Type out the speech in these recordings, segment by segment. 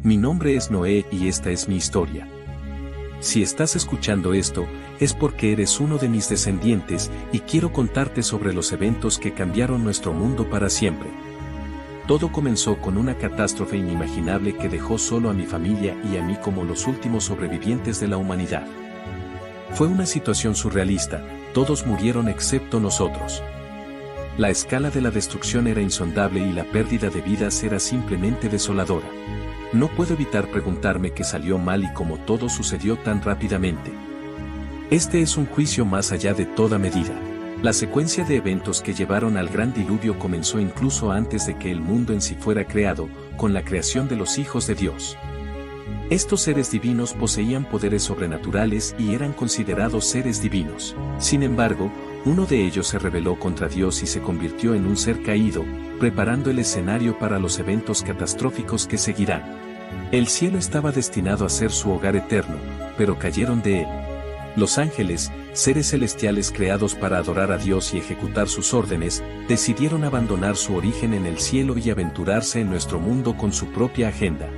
Mi nombre es Noé y esta es mi historia. Si estás escuchando esto, es porque eres uno de mis descendientes y quiero contarte sobre los eventos que cambiaron nuestro mundo para siempre. Todo comenzó con una catástrofe inimaginable que dejó solo a mi familia y a mí como los últimos sobrevivientes de la humanidad. Fue una situación surrealista, todos murieron excepto nosotros. La escala de la destrucción era insondable y la pérdida de vidas era simplemente desoladora. No puedo evitar preguntarme qué salió mal y cómo todo sucedió tan rápidamente. Este es un juicio más allá de toda medida. La secuencia de eventos que llevaron al gran diluvio comenzó incluso antes de que el mundo en sí fuera creado, con la creación de los hijos de Dios. Estos seres divinos poseían poderes sobrenaturales y eran considerados seres divinos. Sin embargo, uno de ellos se rebeló contra Dios y se convirtió en un ser caído, preparando el escenario para los eventos catastróficos que seguirán. El cielo estaba destinado a ser su hogar eterno, pero cayeron de él. Los ángeles, seres celestiales creados para adorar a Dios y ejecutar sus órdenes, decidieron abandonar su origen en el cielo y aventurarse en nuestro mundo con su propia agenda.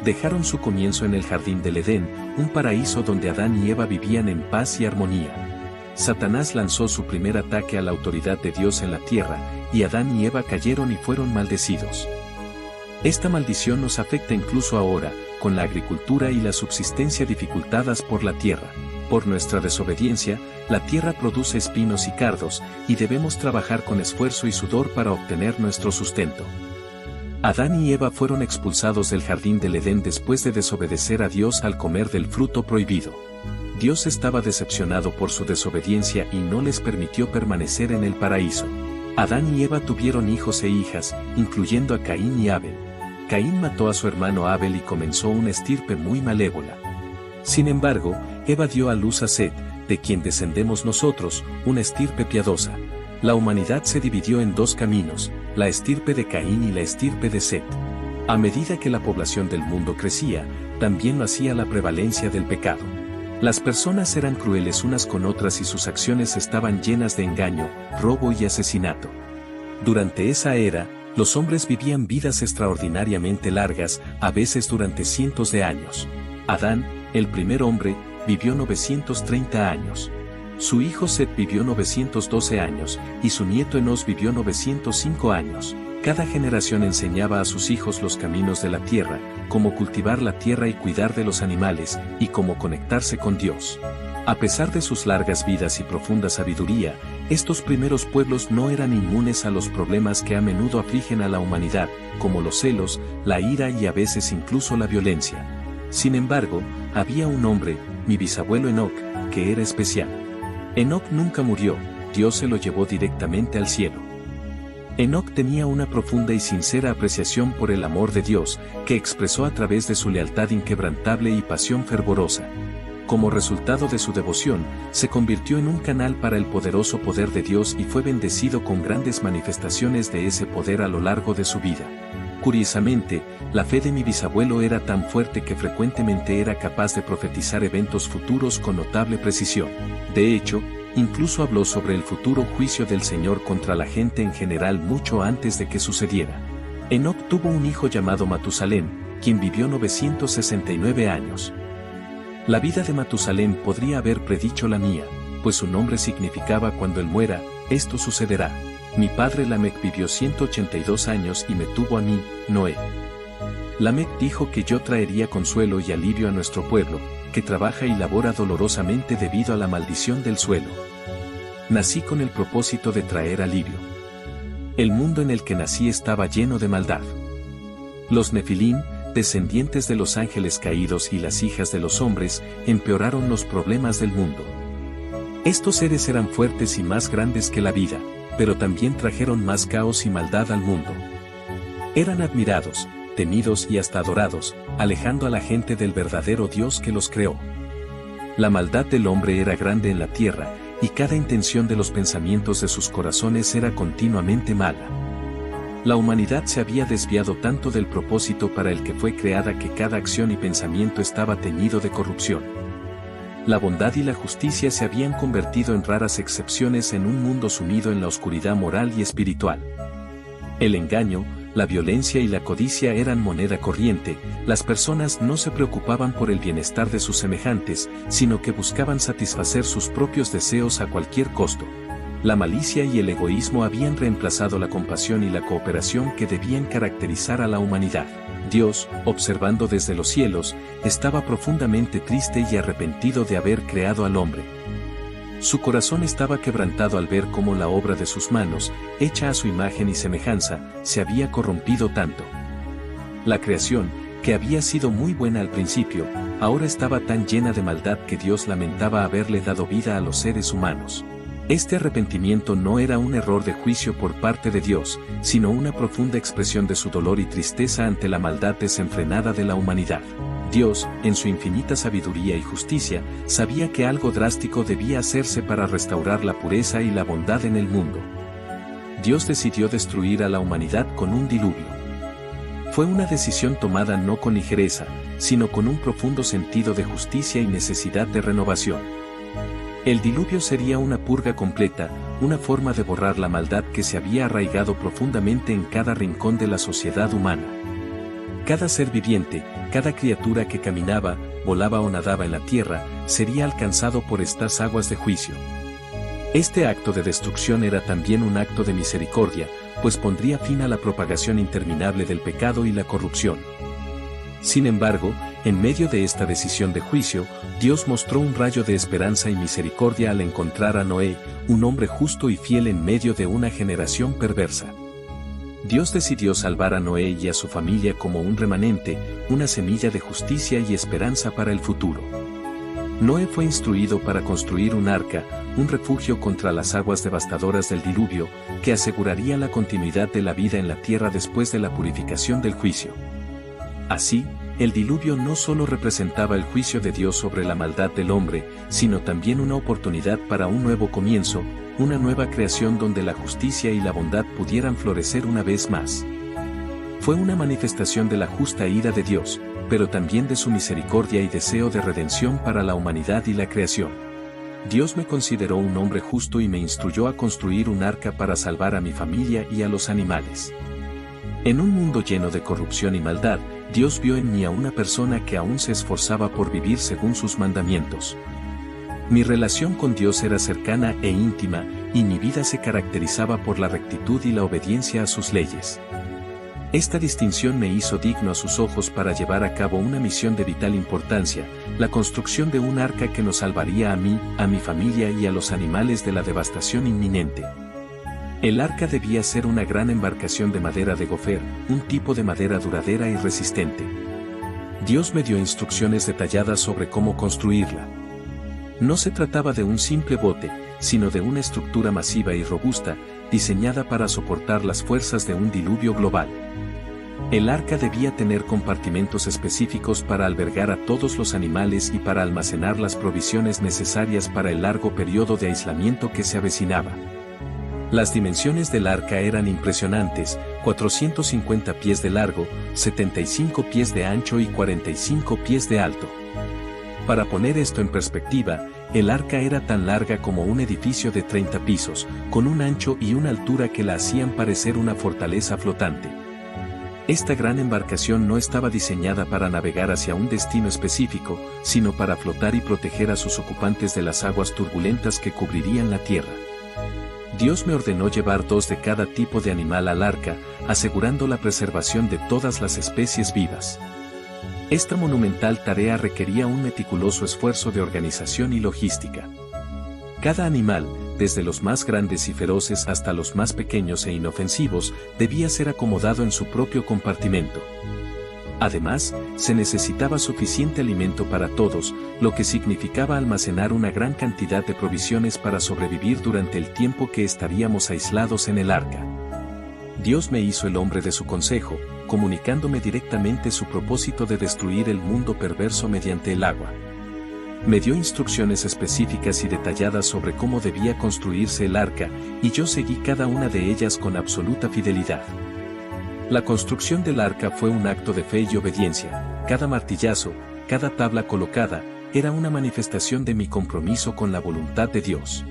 Dejaron su comienzo en el jardín del Edén, un paraíso donde Adán y Eva vivían en paz y armonía. Satanás lanzó su primer ataque a la autoridad de Dios en la tierra, y Adán y Eva cayeron y fueron maldecidos. Esta maldición nos afecta incluso ahora, con la agricultura y la subsistencia dificultadas por la tierra. Por nuestra desobediencia, la tierra produce espinos y cardos, y debemos trabajar con esfuerzo y sudor para obtener nuestro sustento. Adán y Eva fueron expulsados del jardín del Edén después de desobedecer a Dios al comer del fruto prohibido. Dios estaba decepcionado por su desobediencia y no les permitió permanecer en el paraíso. Adán y Eva tuvieron hijos e hijas, incluyendo a Caín y Abel. Caín mató a su hermano Abel y comenzó una estirpe muy malévola. Sin embargo, Eva dio a luz a Set, de quien descendemos nosotros, una estirpe piadosa. La humanidad se dividió en dos caminos, la estirpe de Caín y la estirpe de Set. A medida que la población del mundo crecía, también lo hacía la prevalencia del pecado. Las personas eran crueles unas con otras y sus acciones estaban llenas de engaño, robo y asesinato. Durante esa era, los hombres vivían vidas extraordinariamente largas, a veces durante cientos de años. Adán, el primer hombre, vivió 930 años. Su hijo Set vivió 912 años, y su nieto Enos vivió 905 años. Cada generación enseñaba a sus hijos los caminos de la tierra, cómo cultivar la tierra y cuidar de los animales, y cómo conectarse con Dios. A pesar de sus largas vidas y profunda sabiduría, estos primeros pueblos no eran inmunes a los problemas que a menudo afligen a la humanidad, como los celos, la ira y a veces incluso la violencia. Sin embargo, había un hombre, mi bisabuelo Enoc, que era especial. Enoc nunca murió, Dios se lo llevó directamente al cielo. Enoc tenía una profunda y sincera apreciación por el amor de Dios, que expresó a través de su lealtad inquebrantable y pasión fervorosa. Como resultado de su devoción, se convirtió en un canal para el poderoso poder de Dios y fue bendecido con grandes manifestaciones de ese poder a lo largo de su vida. Curiosamente, la fe de mi bisabuelo era tan fuerte que frecuentemente era capaz de profetizar eventos futuros con notable precisión. De hecho, incluso habló sobre el futuro juicio del Señor contra la gente en general mucho antes de que sucediera. Enoc tuvo un hijo llamado Matusalén, quien vivió 969 años. La vida de Matusalén podría haber predicho la mía, pues su nombre significaba cuando él muera, esto sucederá. Mi padre Lamec vivió 182 años y me tuvo a mí, Noé. Lamec dijo que yo traería consuelo y alivio a nuestro pueblo, que trabaja y labora dolorosamente debido a la maldición del suelo. Nací con el propósito de traer alivio. El mundo en el que nací estaba lleno de maldad. Los Nefilim, descendientes de los ángeles caídos y las hijas de los hombres, empeoraron los problemas del mundo. Estos seres eran fuertes y más grandes que la vida, pero también trajeron más caos y maldad al mundo. Eran admirados, temidos y hasta adorados, alejando a la gente del verdadero Dios que los creó. La maldad del hombre era grande en la tierra, y cada intención de los pensamientos de sus corazones era continuamente mala. La humanidad se había desviado tanto del propósito para el que fue creada que cada acción y pensamiento estaba teñido de corrupción. La bondad y la justicia se habían convertido en raras excepciones en un mundo sumido en la oscuridad moral y espiritual. El engaño, la violencia y la codicia eran moneda corriente, las personas no se preocupaban por el bienestar de sus semejantes, sino que buscaban satisfacer sus propios deseos a cualquier costo. La malicia y el egoísmo habían reemplazado la compasión y la cooperación que debían caracterizar a la humanidad. Dios, observando desde los cielos, estaba profundamente triste y arrepentido de haber creado al hombre. Su corazón estaba quebrantado al ver cómo la obra de sus manos, hecha a su imagen y semejanza, se había corrompido tanto. La creación, que había sido muy buena al principio, ahora estaba tan llena de maldad que Dios lamentaba haberle dado vida a los seres humanos. Este arrepentimiento no era un error de juicio por parte de Dios, sino una profunda expresión de su dolor y tristeza ante la maldad desenfrenada de la humanidad. Dios, en su infinita sabiduría y justicia, sabía que algo drástico debía hacerse para restaurar la pureza y la bondad en el mundo. Dios decidió destruir a la humanidad con un diluvio. Fue una decisión tomada no con ligereza, sino con un profundo sentido de justicia y necesidad de renovación. El diluvio sería una purga completa, una forma de borrar la maldad que se había arraigado profundamente en cada rincón de la sociedad humana. Cada ser viviente, cada criatura que caminaba, volaba o nadaba en la tierra, sería alcanzado por estas aguas de juicio. Este acto de destrucción era también un acto de misericordia, pues pondría fin a la propagación interminable del pecado y la corrupción. Sin embargo, en medio de esta decisión de juicio, Dios mostró un rayo de esperanza y misericordia al encontrar a Noé, un hombre justo y fiel en medio de una generación perversa. Dios decidió salvar a Noé y a su familia como un remanente, una semilla de justicia y esperanza para el futuro. Noé fue instruido para construir un arca, un refugio contra las aguas devastadoras del diluvio, que aseguraría la continuidad de la vida en la tierra después de la purificación del juicio. Así, el diluvio no solo representaba el juicio de Dios sobre la maldad del hombre, sino también una oportunidad para un nuevo comienzo, una nueva creación donde la justicia y la bondad pudieran florecer una vez más. Fue una manifestación de la justa ira de Dios, pero también de su misericordia y deseo de redención para la humanidad y la creación. Dios me consideró un hombre justo y me instruyó a construir un arca para salvar a mi familia y a los animales. En un mundo lleno de corrupción y maldad, Dios vio en mí a una persona que aún se esforzaba por vivir según sus mandamientos. Mi relación con Dios era cercana e íntima, y mi vida se caracterizaba por la rectitud y la obediencia a sus leyes. Esta distinción me hizo digno a sus ojos para llevar a cabo una misión de vital importancia, la construcción de un arca que nos salvaría a mí, a mi familia y a los animales de la devastación inminente. El arca debía ser una gran embarcación de madera de gofer, un tipo de madera duradera y resistente. Dios me dio instrucciones detalladas sobre cómo construirla. No se trataba de un simple bote, sino de una estructura masiva y robusta, diseñada para soportar las fuerzas de un diluvio global. El arca debía tener compartimentos específicos para albergar a todos los animales y para almacenar las provisiones necesarias para el largo periodo de aislamiento que se avecinaba. Las dimensiones del arca eran impresionantes, 450 pies de largo, 75 pies de ancho y 45 pies de alto. Para poner esto en perspectiva, el arca era tan larga como un edificio de 30 pisos, con un ancho y una altura que la hacían parecer una fortaleza flotante. Esta gran embarcación no estaba diseñada para navegar hacia un destino específico, sino para flotar y proteger a sus ocupantes de las aguas turbulentas que cubrirían la tierra. Dios me ordenó llevar 2 de cada tipo de animal al arca, asegurando la preservación de todas las especies vivas. Esta monumental tarea requería un meticuloso esfuerzo de organización y logística. Cada animal, desde los más grandes y feroces hasta los más pequeños e inofensivos, debía ser acomodado en su propio compartimento. Además, se necesitaba suficiente alimento para todos, lo que significaba almacenar una gran cantidad de provisiones para sobrevivir durante el tiempo que estaríamos aislados en el arca. Dios me hizo el hombre de su consejo, comunicándome directamente su propósito de destruir el mundo perverso mediante el agua. Me dio instrucciones específicas y detalladas sobre cómo debía construirse el arca, y yo seguí cada una de ellas con absoluta fidelidad. La construcción del arca fue un acto de fe y obediencia. Cada martillazo, cada tabla colocada, era una manifestación de mi compromiso con la voluntad de Dios.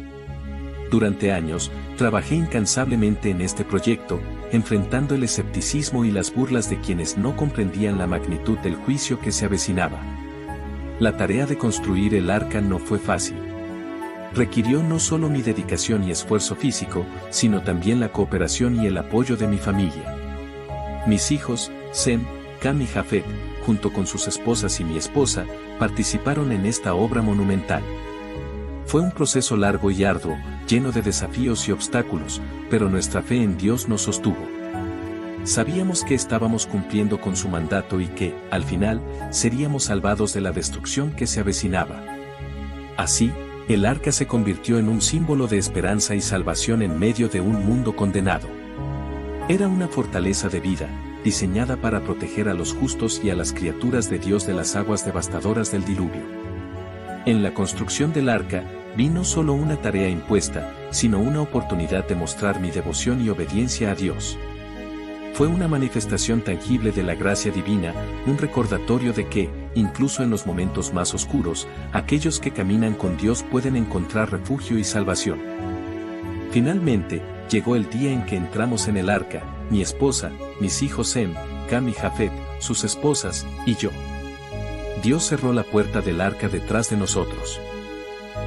Durante años, trabajé incansablemente en este proyecto, enfrentando el escepticismo y las burlas de quienes no comprendían la magnitud del juicio que se avecinaba. La tarea de construir el arca no fue fácil. Requirió no solo mi dedicación y esfuerzo físico, sino también la cooperación y el apoyo de mi familia. Mis hijos, Sem, Cam y Jafet, junto con sus esposas y mi esposa, participaron en esta obra monumental. Fue un proceso largo y arduo, lleno de desafíos y obstáculos, pero nuestra fe en Dios nos sostuvo. Sabíamos que estábamos cumpliendo con su mandato y que, al final, seríamos salvados de la destrucción que se avecinaba. Así, el arca se convirtió en un símbolo de esperanza y salvación en medio de un mundo condenado. Era una fortaleza de vida, diseñada para proteger a los justos y a las criaturas de Dios de las aguas devastadoras del diluvio. En la construcción del arca, vi no solo una tarea impuesta, sino una oportunidad de mostrar mi devoción y obediencia a Dios. Fue una manifestación tangible de la gracia divina, un recordatorio de que, incluso en los momentos más oscuros, aquellos que caminan con Dios pueden encontrar refugio y salvación. Finalmente, llegó el día en que entramos en el arca, mi esposa, mis hijos Sem, Cam y Jafet, sus esposas, y yo. Dios cerró la puerta del arca detrás de nosotros.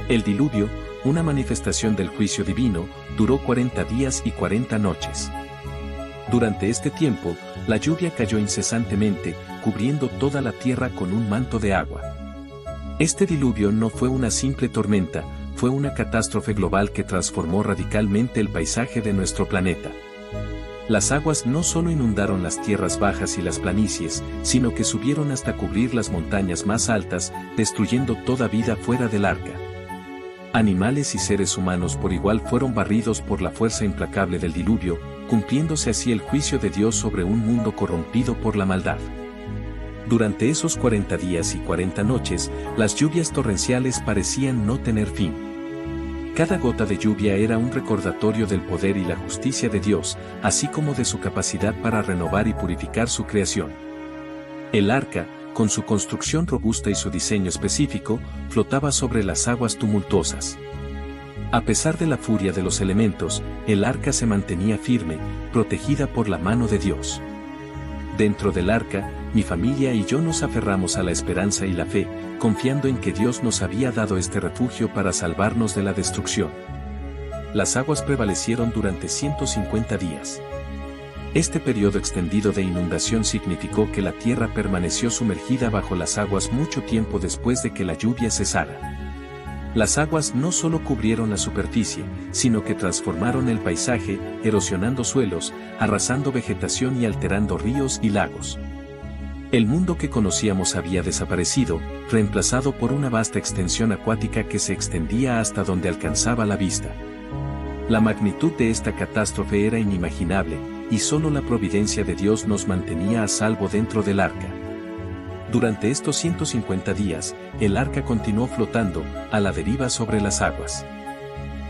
El diluvio, una manifestación del juicio divino, duró 40 días y 40 noches. Durante este tiempo, la lluvia cayó incesantemente, cubriendo toda la tierra con un manto de agua. Este diluvio no fue una simple tormenta, fue una catástrofe global que transformó radicalmente el paisaje de nuestro planeta. Las aguas no solo inundaron las tierras bajas y las planicies, sino que subieron hasta cubrir las montañas más altas, destruyendo toda vida fuera del arca. Animales y seres humanos por igual fueron barridos por la fuerza implacable del diluvio, cumpliéndose así el juicio de Dios sobre un mundo corrompido por la maldad. Durante esos 40 días y 40 noches, las lluvias torrenciales parecían no tener fin. Cada gota de lluvia era un recordatorio del poder y la justicia de Dios, así como de su capacidad para renovar y purificar su creación. El arca, con su construcción robusta y su diseño específico, flotaba sobre las aguas tumultuosas. A pesar de la furia de los elementos, el arca se mantenía firme, protegida por la mano de Dios. Dentro del arca, mi familia y yo nos aferramos a la esperanza y la fe, confiando en que Dios nos había dado este refugio para salvarnos de la destrucción. Las aguas prevalecieron durante 150 días. Este periodo extendido de inundación significó que la tierra permaneció sumergida bajo las aguas mucho tiempo después de que la lluvia cesara. Las aguas no solo cubrieron la superficie, sino que transformaron el paisaje, erosionando suelos, arrasando vegetación y alterando ríos y lagos. El mundo que conocíamos había desaparecido, reemplazado por una vasta extensión acuática que se extendía hasta donde alcanzaba la vista. La magnitud de esta catástrofe era inimaginable, y solo la providencia de Dios nos mantenía a salvo dentro del arca. Durante estos 150 días, el arca continuó flotando, a la deriva sobre las aguas.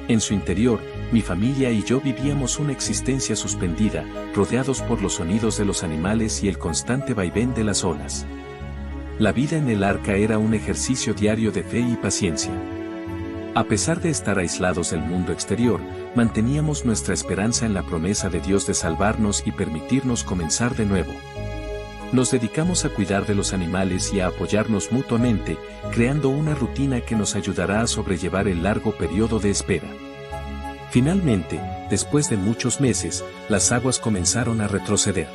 En su interior, mi familia y yo vivíamos una existencia suspendida, rodeados por los sonidos de los animales y el constante vaivén de las olas. La vida en el arca era un ejercicio diario de fe y paciencia. A pesar de estar aislados del mundo exterior, manteníamos nuestra esperanza en la promesa de Dios de salvarnos y permitirnos comenzar de nuevo. Nos dedicamos a cuidar de los animales y a apoyarnos mutuamente, creando una rutina que nos ayudará a sobrellevar el largo periodo de espera. Finalmente, después de muchos meses, las aguas comenzaron a retroceder.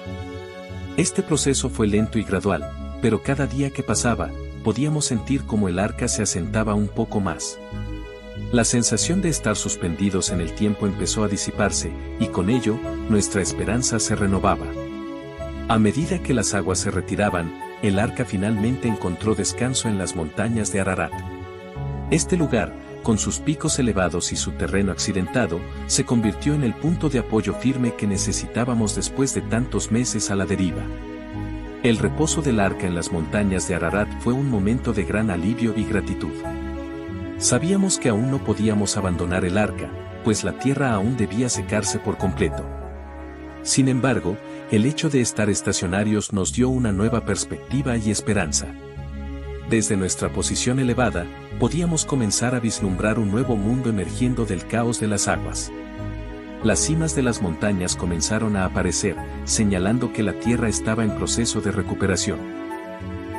Este proceso fue lento y gradual, pero cada día que pasaba, podíamos sentir cómo el arca se asentaba un poco más. La sensación de estar suspendidos en el tiempo empezó a disiparse, y con ello, nuestra esperanza se renovaba. A medida que las aguas se retiraban, el arca finalmente encontró descanso en las montañas de Ararat. Este lugar, con sus picos elevados y su terreno accidentado, se convirtió en el punto de apoyo firme que necesitábamos después de tantos meses a la deriva. El reposo del arca en las montañas de Ararat fue un momento de gran alivio y gratitud. Sabíamos que aún no podíamos abandonar el arca, pues la tierra aún debía secarse por completo. Sin embargo, el hecho de estar estacionarios nos dio una nueva perspectiva y esperanza. Desde nuestra posición elevada, podíamos comenzar a vislumbrar un nuevo mundo emergiendo del caos de las aguas. Las cimas de las montañas comenzaron a aparecer, señalando que la tierra estaba en proceso de recuperación.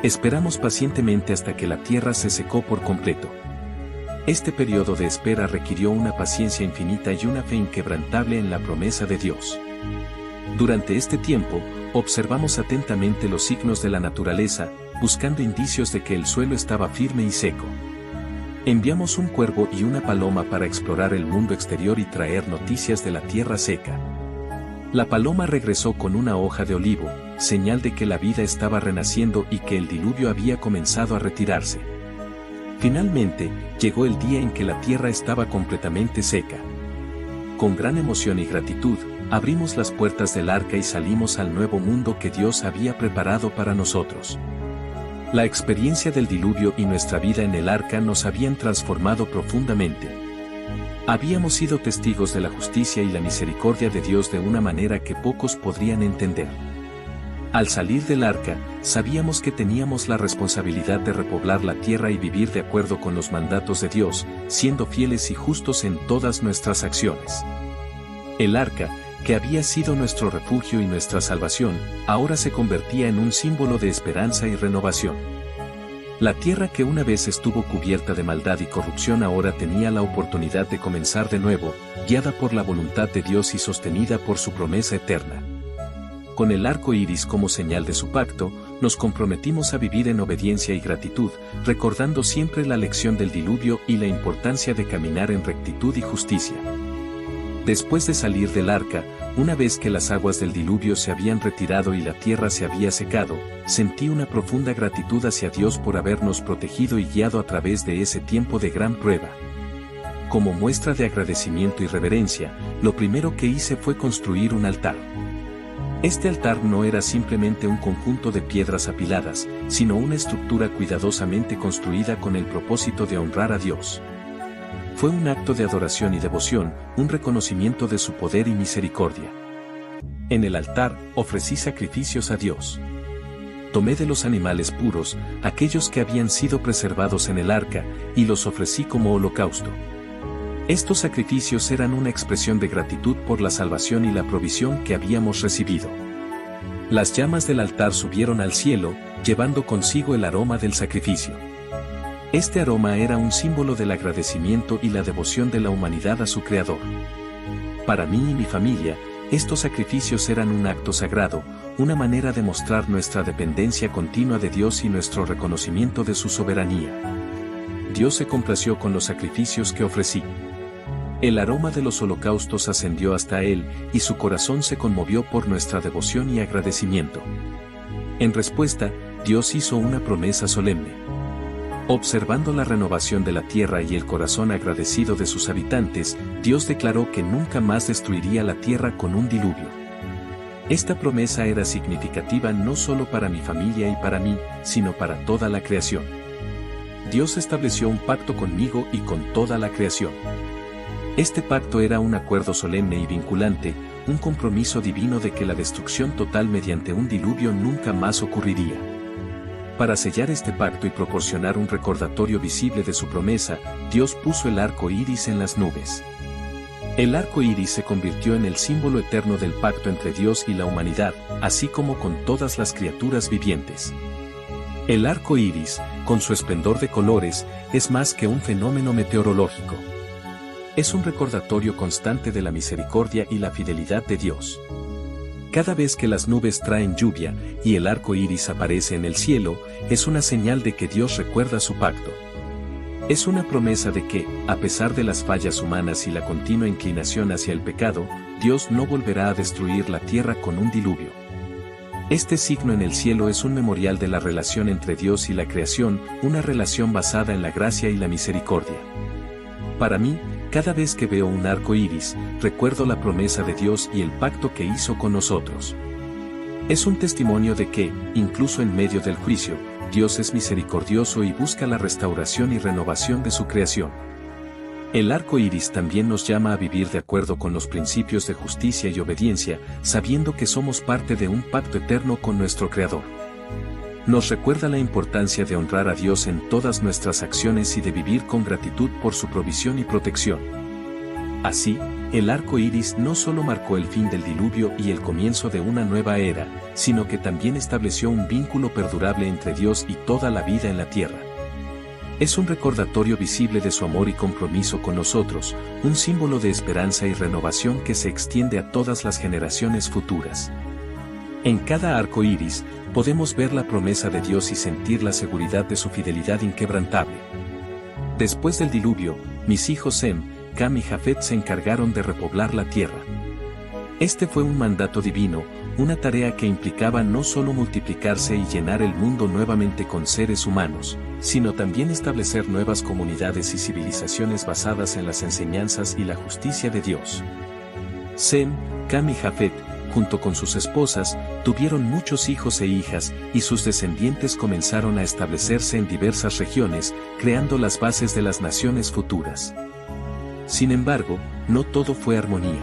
Esperamos pacientemente hasta que la tierra se secó por completo. Este periodo de espera requirió una paciencia infinita y una fe inquebrantable en la promesa de Dios. Durante este tiempo, observamos atentamente los signos de la naturaleza, buscando indicios de que el suelo estaba firme y seco. Enviamos un cuervo y una paloma para explorar el mundo exterior y traer noticias de la tierra seca. La paloma regresó con una hoja de olivo, señal de que la vida estaba renaciendo y que el diluvio había comenzado a retirarse. Finalmente, llegó el día en que la tierra estaba completamente seca. Con gran emoción y gratitud, abrimos las puertas del arca y salimos al nuevo mundo que Dios había preparado para nosotros. La experiencia del diluvio y nuestra vida en el arca nos habían transformado profundamente. Habíamos sido testigos de la justicia y la misericordia de Dios de una manera que pocos podrían entender. Al salir del arca, sabíamos que teníamos la responsabilidad de repoblar la tierra y vivir de acuerdo con los mandatos de Dios, siendo fieles y justos en todas nuestras acciones. El arca, que había sido nuestro refugio y nuestra salvación, ahora se convertía en un símbolo de esperanza y renovación. La tierra que una vez estuvo cubierta de maldad y corrupción ahora tenía la oportunidad de comenzar de nuevo, guiada por la voluntad de Dios y sostenida por su promesa eterna. Con el arco iris como señal de su pacto, nos comprometimos a vivir en obediencia y gratitud, recordando siempre la lección del diluvio y la importancia de caminar en rectitud y justicia. Después de salir del arca, una vez que las aguas del diluvio se habían retirado y la tierra se había secado, sentí una profunda gratitud hacia Dios por habernos protegido y guiado a través de ese tiempo de gran prueba. Como muestra de agradecimiento y reverencia, lo primero que hice fue construir un altar. Este altar no era simplemente un conjunto de piedras apiladas, sino una estructura cuidadosamente construida con el propósito de honrar a Dios. Fue un acto de adoración y devoción, un reconocimiento de su poder y misericordia. En el altar, ofrecí sacrificios a Dios. Tomé de los animales puros, aquellos que habían sido preservados en el arca, y los ofrecí como holocausto. Estos sacrificios eran una expresión de gratitud por la salvación y la provisión que habíamos recibido. Las llamas del altar subieron al cielo, llevando consigo el aroma del sacrificio. Este aroma era un símbolo del agradecimiento y la devoción de la humanidad a su Creador. Para mí y mi familia, estos sacrificios eran un acto sagrado, una manera de mostrar nuestra dependencia continua de Dios y nuestro reconocimiento de su soberanía. Dios se complació con los sacrificios que ofrecí. El aroma de los holocaustos ascendió hasta Él, y su corazón se conmovió por nuestra devoción y agradecimiento. En respuesta, Dios hizo una promesa solemne. Observando la renovación de la tierra y el corazón agradecido de sus habitantes, Dios declaró que nunca más destruiría la tierra con un diluvio. Esta promesa era significativa no solo para mi familia y para mí, sino para toda la creación. Dios estableció un pacto conmigo y con toda la creación. Este pacto era un acuerdo solemne y vinculante, un compromiso divino de que la destrucción total mediante un diluvio nunca más ocurriría. Para sellar este pacto y proporcionar un recordatorio visible de su promesa, Dios puso el arco iris en las nubes. El arco iris se convirtió en el símbolo eterno del pacto entre Dios y la humanidad, así como con todas las criaturas vivientes. El arco iris, con su esplendor de colores, es más que un fenómeno meteorológico. Es un recordatorio constante de la misericordia y la fidelidad de Dios. Cada vez que las nubes traen lluvia y el arco iris aparece en el cielo, es una señal de que Dios recuerda su pacto. Es una promesa de que, a pesar de las fallas humanas y la continua inclinación hacia el pecado, Dios no volverá a destruir la tierra con un diluvio. Este signo en el cielo es un memorial de la relación entre Dios y la creación, una relación basada en la gracia y la misericordia. Para mí, cada vez que veo un arco iris, recuerdo la promesa de Dios y el pacto que hizo con nosotros. Es un testimonio de que, incluso en medio del juicio, Dios es misericordioso y busca la restauración y renovación de su creación. El arco iris también nos llama a vivir de acuerdo con los principios de justicia y obediencia, sabiendo que somos parte de un pacto eterno con nuestro Creador. nos recuerda la importancia de honrar a Dios en todas nuestras acciones y de vivir con gratitud por su provisión y protección. Así, el arco iris no solo marcó el fin del diluvio y el comienzo de una nueva era, sino que también estableció un vínculo perdurable entre Dios y toda la vida en la tierra. Es un recordatorio visible de su amor y compromiso con nosotros, un símbolo de esperanza y renovación que se extiende a todas las generaciones futuras. En cada arco iris, podemos ver la promesa de Dios y sentir la seguridad de su fidelidad inquebrantable. Después del diluvio, mis hijos Sem, Cam y Jafet se encargaron de repoblar la tierra. Este fue un mandato divino, una tarea que implicaba no solo multiplicarse y llenar el mundo nuevamente con seres humanos, sino también establecer nuevas comunidades y civilizaciones basadas en las enseñanzas y la justicia de Dios. Sem, Cam y Jafet, junto con sus esposas, tuvieron muchos hijos e hijas, y sus descendientes comenzaron a establecerse en diversas regiones, creando las bases de las naciones futuras. Sin embargo, no todo fue armonía.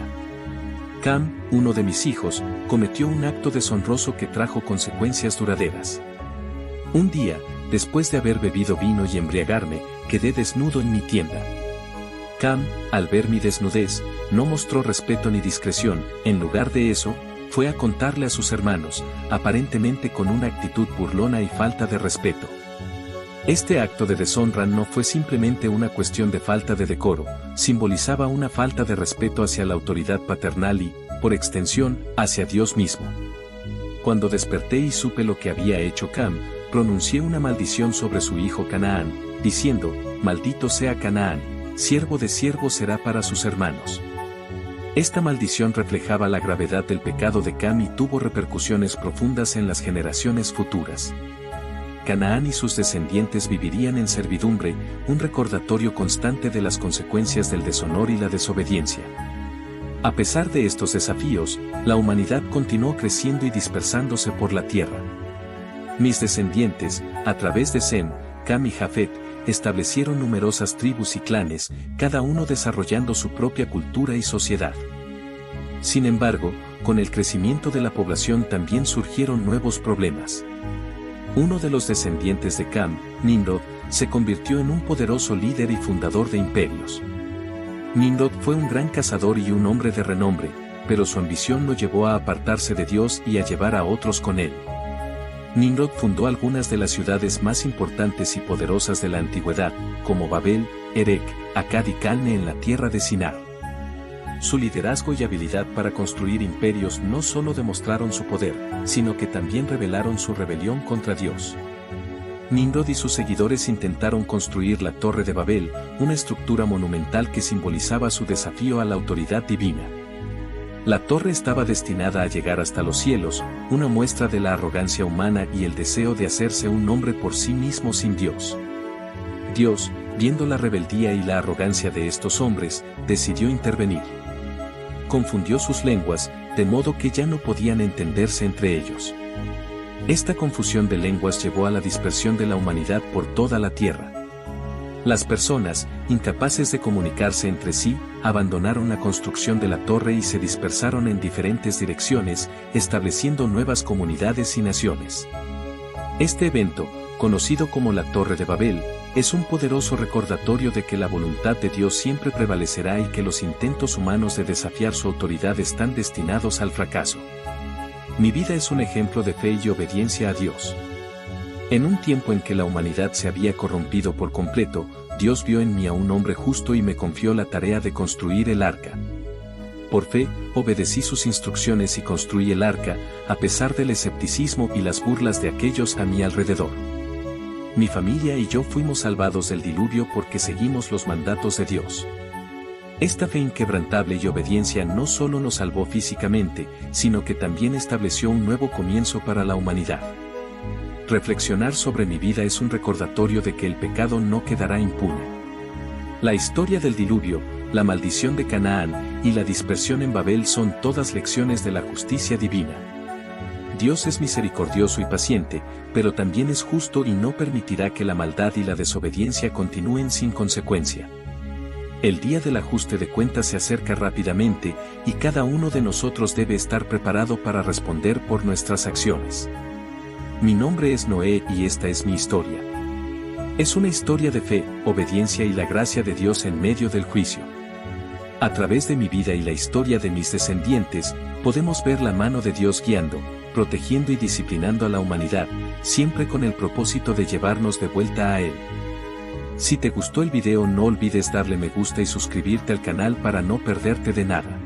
Cam, uno de mis hijos, cometió un acto deshonroso que trajo consecuencias duraderas. Un día, después de haber bebido vino y embriagarme, quedé desnudo en mi tienda. Cam, al ver mi desnudez, no mostró respeto ni discreción, en lugar de eso, fue a contarle a sus hermanos, aparentemente con una actitud burlona y falta de respeto. Este acto de deshonra no fue simplemente una cuestión de falta de decoro, simbolizaba una falta de respeto hacia la autoridad paternal y, por extensión, hacia Dios mismo. Cuando desperté y supe lo que había hecho Cam, pronuncié una maldición sobre su hijo Canaán, diciendo, «Maldito sea Canaán, siervo de siervos será para sus hermanos». Esta maldición reflejaba la gravedad del pecado de Cam y tuvo repercusiones profundas en las generaciones futuras. Canaán y sus descendientes vivirían en servidumbre, un recordatorio constante de las consecuencias del deshonor y la desobediencia. A pesar de estos desafíos, la humanidad continuó creciendo y dispersándose por la tierra. Mis descendientes, a través de Sem, Cam y Jafet, establecieron numerosas tribus y clanes, cada uno desarrollando su propia cultura y sociedad. Sin embargo, con el crecimiento de la población también surgieron nuevos problemas. Uno de los descendientes de Cam, Nimrod, se convirtió en un poderoso líder y fundador de imperios. Nimrod fue un gran cazador y un hombre de renombre, pero su ambición lo llevó a apartarse de Dios y a llevar a otros con él. Nimrod fundó algunas de las ciudades más importantes y poderosas de la antigüedad, como Babel, Erech, Akkad y Calne en la tierra de Sinar. Su liderazgo y habilidad para construir imperios no solo demostraron su poder, sino que también revelaron su rebelión contra Dios. Nimrod y sus seguidores intentaron construir la Torre de Babel, una estructura monumental que simbolizaba su desafío a la autoridad divina. La torre estaba destinada a llegar hasta los cielos, una muestra de la arrogancia humana y el deseo de hacerse un nombre por sí mismo sin Dios. Dios, viendo la rebeldía y la arrogancia de estos hombres, decidió intervenir. Confundió sus lenguas, de modo que ya no podían entenderse entre ellos. Esta confusión de lenguas llevó a la dispersión de la humanidad por toda la tierra. Las personas, incapaces de comunicarse entre sí, abandonaron la construcción de la torre y se dispersaron en diferentes direcciones, estableciendo nuevas comunidades y naciones. Este evento, conocido como la Torre de Babel, es un poderoso recordatorio de que la voluntad de Dios siempre prevalecerá y que los intentos humanos de desafiar su autoridad están destinados al fracaso. Mi vida es un ejemplo de fe y obediencia a Dios. En un tiempo en que la humanidad se había corrompido por completo, Dios vio en mí a un hombre justo y me confió la tarea de construir el arca. Por fe, obedecí sus instrucciones y construí el arca, a pesar del escepticismo y las burlas de aquellos a mi alrededor. Mi familia y yo fuimos salvados del diluvio porque seguimos los mandatos de Dios. Esta fe inquebrantable y obediencia no solo nos salvó físicamente, sino que también estableció un nuevo comienzo para la humanidad. Reflexionar sobre mi vida es un recordatorio de que el pecado no quedará impune. La historia del diluvio, la maldición de Canaán y la dispersión en Babel son todas lecciones de la justicia divina. Dios es misericordioso y paciente, pero también es justo y no permitirá que la maldad y la desobediencia continúen sin consecuencia. El día del ajuste de cuentas se acerca rápidamente, y cada uno de nosotros debe estar preparado para responder por nuestras acciones. Mi nombre es Noé y esta es mi historia. Es una historia de fe, obediencia y la gracia de Dios en medio del juicio. A través de mi vida y la historia de mis descendientes, podemos ver la mano de Dios guiando, protegiendo y disciplinando a la humanidad, siempre con el propósito de llevarnos de vuelta a Él. Si te gustó el video, no olvides darle me gusta y suscribirte al canal para no perderte de nada.